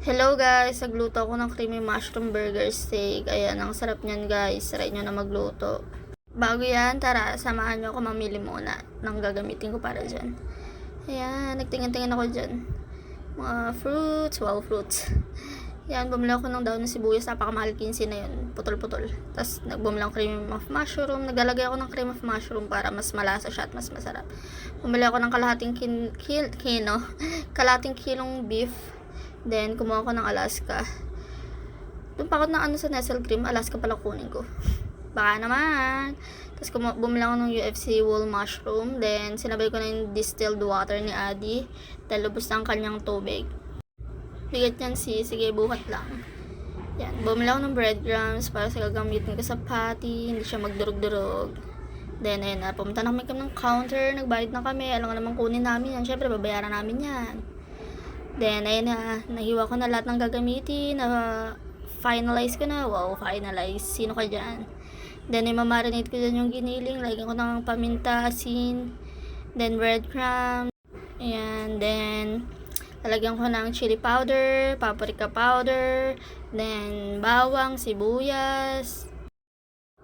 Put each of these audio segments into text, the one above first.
Hello guys, nagluto ako ng creamy mushroom burger steak. Ayan, ang sarap niyan guys. Try nyo na magluto. Bago yan, tara, samahan nyo ako mamili muna ng gagamitin ko para dyan. Ayan, nagtingin-tingin ako dyan. Mga fruits, wow fruits. Ayan, bumili ako ng daon ng sibuyas. Napakamahal 15 na yun. Putol-putol. Tapos nagbumili ako cream of mushroom. Naglalagay ako ng cream of mushroom para mas malasa siya at mas masarap. Bumili ako ng kalahating kilong beef. Then, kumuha ko ng Alaska. Doon pa ako ng sa Nestle cream. Alaska pala kunin ko. Baka naman. Tapos, bumili ako ng UFC whole mushroom. Then, sinabay ko na yung distilled water ni Adi. Dahil lubos na ang kanyang tubig. Bigat yan sige, buhat lang. Yan. Bumili ako ng breadcrumbs para sa gagamitin ko sa patty. Hindi siya magdurog-durog. Then, ayun na. Pumunta na kami ng counter. Nagbayad na kami. Alam nga naman kunin namin yan. Siyempre, babayaran namin yan. Then, ayun na, nahiwa ko na lahat ng gagamitin, finalize ko na, wow, finalize, sino ka dyan? Then, imamarinate ko dyan yung giniling, lagyan ko ng paminta, asin, then breadcrumbs, ayan, then, lalagyan ko ng chili powder, paprika powder, then, bawang, sibuyas,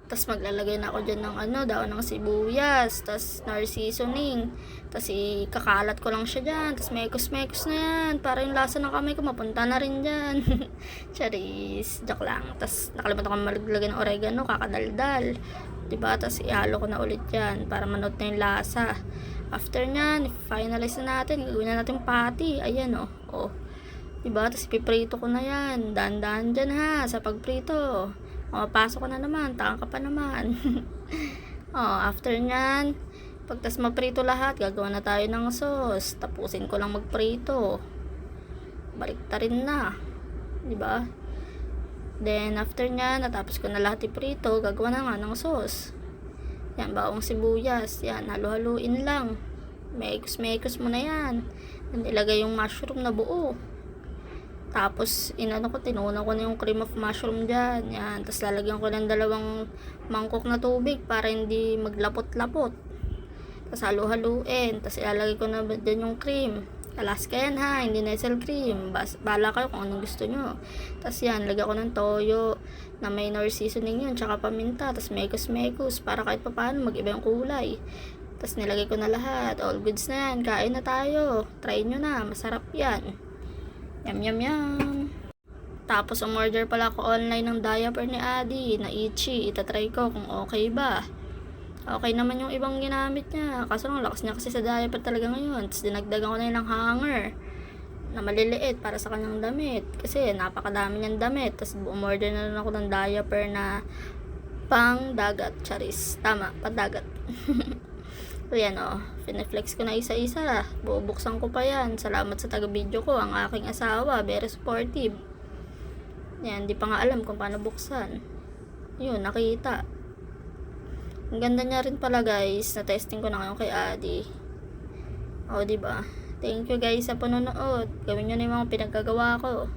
tapos maglalagay na ako dyan ng daon ng sibuyas, tapos nor seasoning, tapos ikakalat ko lang siya dyan, tapos mekos na yan, para yung lasa ng kamay ko mapunta na rin dyan. Charis, joke lang. Tapos nakalimutan ko maglagay ng oregano, kakadaldal, diba? Tapos ihalo ko na ulit yan, para manood na yung lasa. After nyan, finalize na natin, gagawin na natin patty, ayan oh. Diba? Tapos ipiprito ko na yan, dahan-dahan dyan ha, sa pagprito. Pasok ko na naman, taka pa naman. After nyan, pagtas maprito lahat, gagawa na tayo ng sauce. Tapusin ko lang magprito. Baliktarin na. Diba? Then, after nyan, natapos ko na lahat iprito, gagawa na nga ng sauce. Yan, bawang sibuyas. Yan, halo-haluin lang. Mekos mo na yan. Then, ilagay yung mushroom na buo. Tapos, tinunan ko na yung cream of mushroom dyan. Yan. Tapos, lalagyan ko ng 2 mangkok na tubig para hindi maglapot-lapot. Tapos, halo-haluin. Tapos, ilalagay ko na dyan yung cream. Alaska yan ha, hindi Nestle cream. Bala kayo kung anong gusto nyo. Tapos, yan. Lagyan ko ng toyo na may nor seasoning yun. Tsaka paminta. Tapos, mekos. Para kahit pa paano mag-iba yung kulay. Tapos, nilagay ko na lahat. All goods na yan. Kain na tayo. Try nyo na. Masarap yan. Yum. Tapos, umorder pala ako online ng diaper ni Adi na itchy. Itatry ko kung okay ba. Okay naman yung ibang ginamit niya. Kaso ang lakas niya kasi sa diaper talaga ngayon. Tapos, dinagdagan ko na yun ng hanger na maliliit para sa kanyang damit. Kasi, napakadami niyang damit. Tapos, umorder na rin ako ng diaper na pang dagat. Charis. Tama, padagat. So, yan pineflex ko na isa-isa. Bubuksan ko pa yan. Salamat sa taga-video ko. Ang aking asawa, very supportive. Yan, di pa nga alam kung paano buksan. Yun, nakita. Ang ganda niya rin pala guys. Na-testing ko na ngayon kay Adi. Diba? Thank you guys sa panonood. Gawin nyo na yung mga pinagkagawa ko.